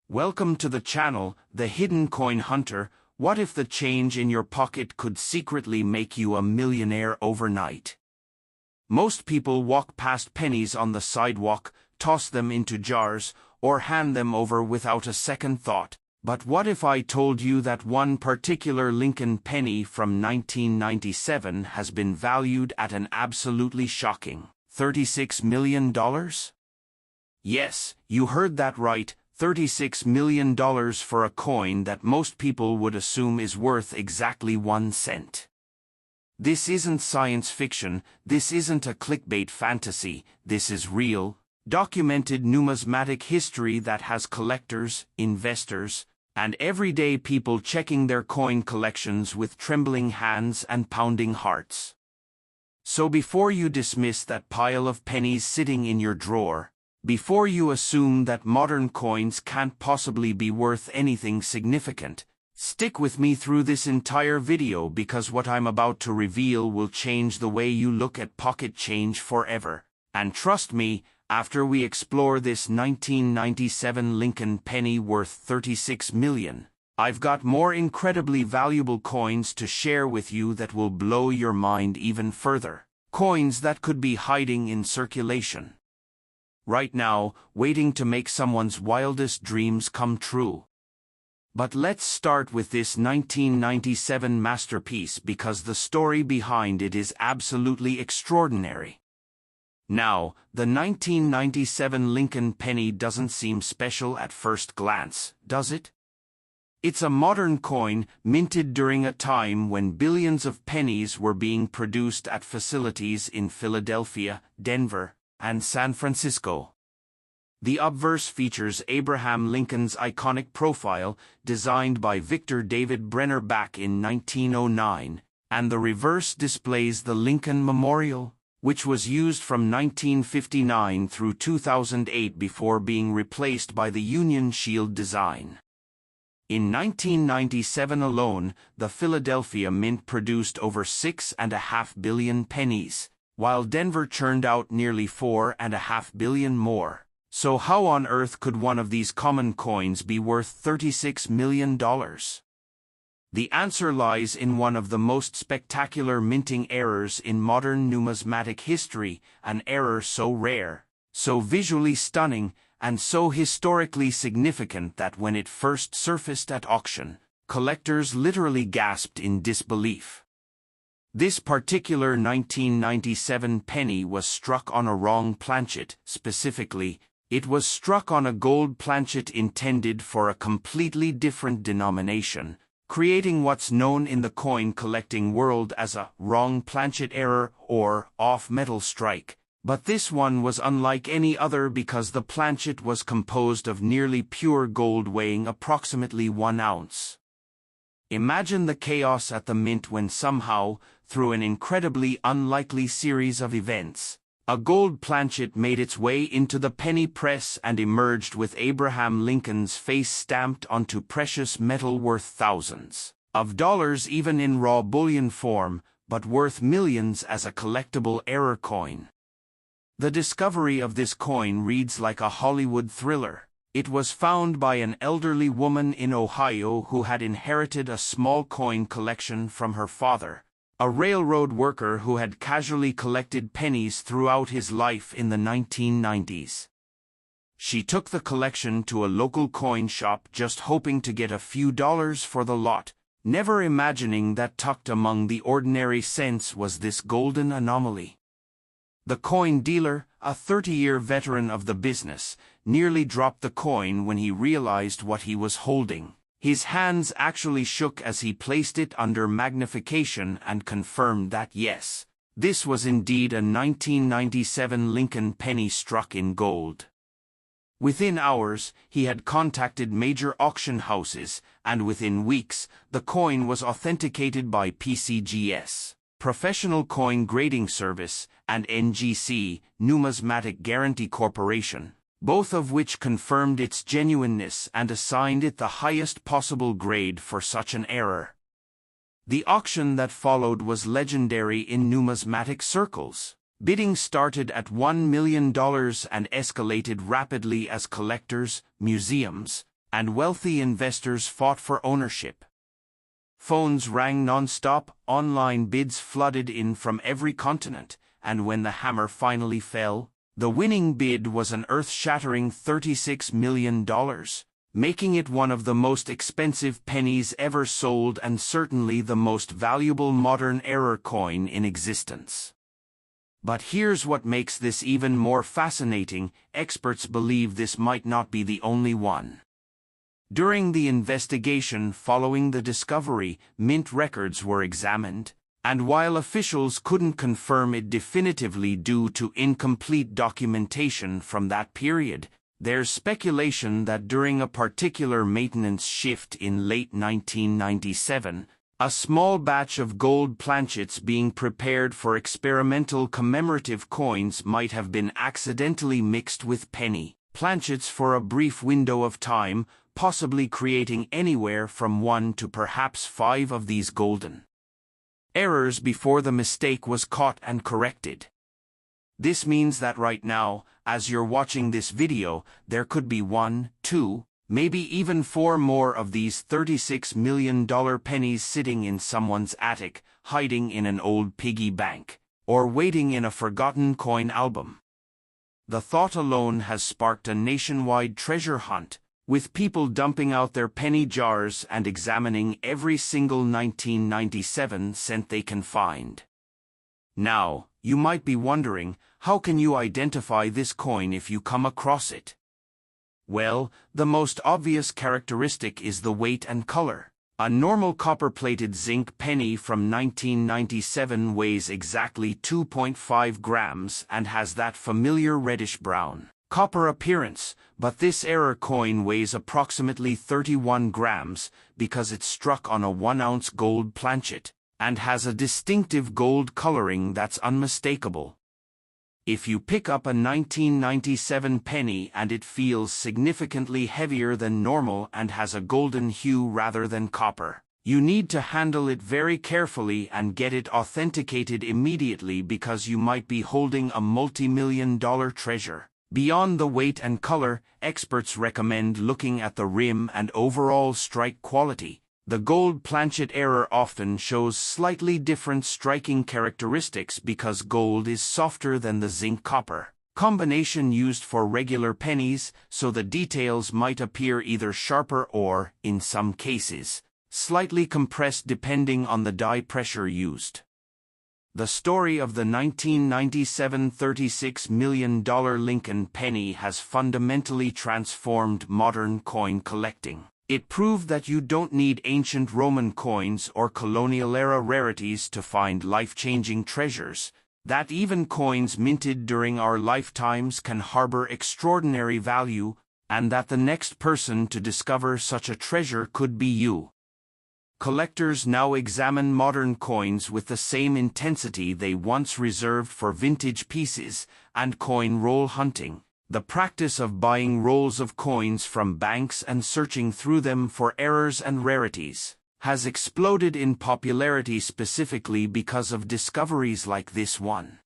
Welcome to the channel, The Hidden Coin Hunter. What if the change in your pocket could secretly make you a millionaire overnight? Most people walk past pennies on the sidewalk, toss them into jars, or hand them over without a second thought. But what if I told you that one particular Lincoln penny from 1997 has been valued at an absolutely shocking $36 million? Yes, you heard that right. $36 million for a coin that most people would assume is worth exactly 1 cent. This isn't science fiction, this isn't a clickbait fantasy, this is real, documented numismatic history that has collectors, investors, and everyday people checking their coin collections with trembling hands and pounding hearts. So before you dismiss that pile of pennies sitting in your drawer, before you assume that modern coins can't possibly be worth anything significant, stick with me through this entire video because what I'm about to reveal will change the way you look at pocket change forever. And trust me, after we explore this 1997 Lincoln penny worth $36 million, I've got more incredibly valuable coins to share with you that will blow your mind even further. Coins that could be hiding in circulation right now, waiting to make someone's wildest dreams come true. But let's start with this 1997 masterpiece because the story behind it is absolutely extraordinary. Now, the 1997 Lincoln penny doesn't seem special at first glance, does it? It's a modern coin minted during a time when billions of pennies were being produced at facilities in Philadelphia, Denver, and San Francisco. The obverse features Abraham Lincoln's iconic profile, designed by Victor David Brenner back in 1909, and the reverse displays the Lincoln Memorial, which was used from 1959 through 2008 before being replaced by the Union Shield design. In 1997 alone, the Philadelphia Mint produced over 6.5 billion pennies, while Denver churned out nearly 4.5 billion more. So how on earth could one of these common coins be worth $36 million? The answer lies in one of the most spectacular minting errors in modern numismatic history, an error so rare, so visually stunning, and so historically significant that when it first surfaced at auction, collectors literally gasped in disbelief. This particular 1997 penny was struck on a wrong planchet. Specifically, it was struck on a gold planchet intended for a completely different denomination, creating what's known in the coin collecting world as a wrong planchet error or off-metal strike. But this one was unlike any other because the planchet was composed of nearly pure gold weighing approximately 1 ounce. Imagine the chaos at the mint when somehow, through an incredibly unlikely series of events, a gold planchet made its way into the penny press and emerged with Abraham Lincoln's face stamped onto precious metal worth thousands of dollars even in raw bullion form, but worth millions as a collectible error coin. The discovery of this coin reads like a Hollywood thriller. It was found by an elderly woman in Ohio who had inherited a small coin collection from her father, a railroad worker who had casually collected pennies throughout his life in the 1990s. She took the collection to a local coin shop just hoping to get a few dollars for the lot, never imagining that tucked among the ordinary cents was this golden anomaly. The coin dealer, a 30-year veteran of the business, nearly dropped the coin when he realized what he was holding. His hands actually shook as he placed it under magnification and confirmed that yes, this was indeed a 1997 Lincoln penny struck in gold. Within hours, he had contacted major auction houses, and within weeks, the coin was authenticated by PCGS, Professional Coin Grading Service, and NGC, Numismatic Guarantee Corporation, both of which confirmed its genuineness and assigned it the highest possible grade for such an error. The auction that followed was legendary in numismatic circles. Bidding started at $1 million and escalated rapidly as collectors, museums, and wealthy investors fought for ownership. Phones rang non-stop, online bids flooded in from every continent, and when the hammer finally fell, the winning bid was an earth-shattering $36 million, making it one of the most expensive pennies ever sold and certainly the most valuable modern-era coin in existence. But here's what makes this even more fascinating: experts believe this might not be the only one. During the investigation following the discovery, mint records were examined, and while officials couldn't confirm it definitively due to incomplete documentation from that period, there's speculation that during a particular maintenance shift in late 1997, a small batch of gold planchets being prepared for experimental commemorative coins might have been accidentally mixed with penny planchets for a brief window of time, possibly creating anywhere from 1 to perhaps 5 of these golden errors before the mistake was caught and corrected. This means that right now, as you're watching this video, there could be 1, 2, maybe even 4 more of these $36 million pennies sitting in someone's attic, hiding in an old piggy bank, or waiting in a forgotten coin album. The thought alone has sparked a nationwide treasure hunt, with people dumping out their penny jars and examining every single 1997 cent they can find. Now, you might be wondering, how can you identify this coin if you come across it? Well, the most obvious characteristic is the weight and color. A normal copper-plated zinc penny from 1997 weighs exactly 2.5 grams and has that familiar reddish-brown copper appearance, but this era coin weighs approximately 31 grams because it's struck on a 1-ounce gold planchet and has a distinctive gold coloring that's unmistakable. If you pick up a 1997 penny and it feels significantly heavier than normal and has a golden hue rather than copper, you need to handle it very carefully and get it authenticated immediately because you might be holding a multi-million-dollar treasure. Beyond the weight and color, experts recommend looking at the rim and overall strike quality. The gold planchet era often shows slightly different striking characteristics because gold is softer than the zinc-copper combination used for regular pennies, so the details might appear either sharper or, in some cases, slightly compressed depending on the die pressure used. The story of the 1997 $36 million Lincoln penny has fundamentally transformed modern coin collecting. It proved that you don't need ancient Roman coins or colonial-era rarities to find life-changing treasures, that even coins minted during our lifetimes can harbor extraordinary value, and that the next person to discover such a treasure could be you. Collectors now examine modern coins with the same intensity they once reserved for vintage pieces and coin roll hunting. The practice of buying rolls of coins from banks and searching through them for errors and rarities has exploded in popularity specifically because of discoveries like this one.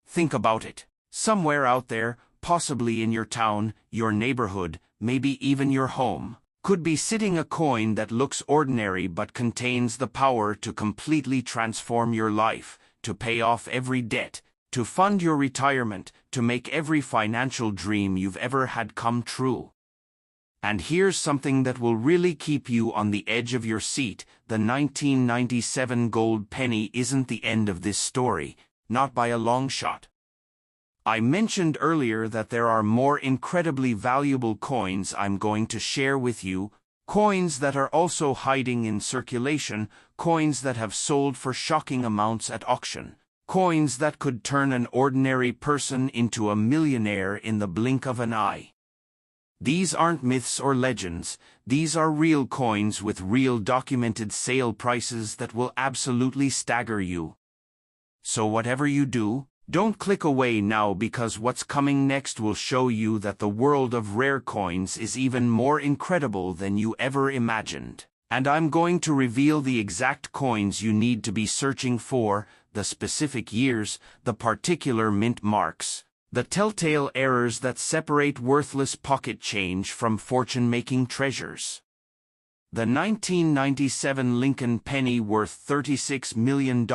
Think about it. Somewhere out there, possibly in your town, your neighborhood, maybe even your home, could be sitting a coin that looks ordinary but contains the power to completely transform your life, to pay off every debt, to fund your retirement, to make every financial dream you've ever had come true. And here's something that will really keep you on the edge of your seat: the 1997 gold penny isn't the end of this story, not by a long shot. I mentioned earlier that there are more incredibly valuable coins I'm going to share with you, coins that are also hiding in circulation, coins that have sold for shocking amounts at auction, coins that could turn an ordinary person into a millionaire in the blink of an eye. These aren't myths or legends, these are real coins with real documented sale prices that will absolutely stagger you. So whatever you do, don't click away now, because what's coming next will show you that the world of rare coins is even more incredible than you ever imagined. And I'm going to reveal the exact coins you need to be searching for, the specific years, the particular mint marks, The telltale errors that separate worthless pocket change from fortune-making treasures. The 1997 Lincoln penny worth $36 million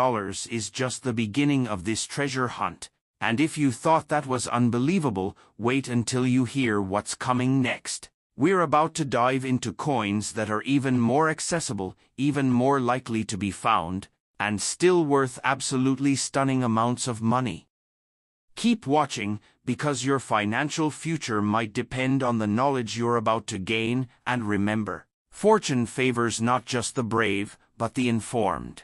is just the beginning of this treasure hunt, and if you thought that was unbelievable, wait until you hear what's coming next. We're about to dive into coins that are even more accessible, even more likely to be found, and still worth absolutely stunning amounts of money. Keep watching, because your financial future might depend on the knowledge you're about to gain, and remember, fortune favors not just the brave, but the informed.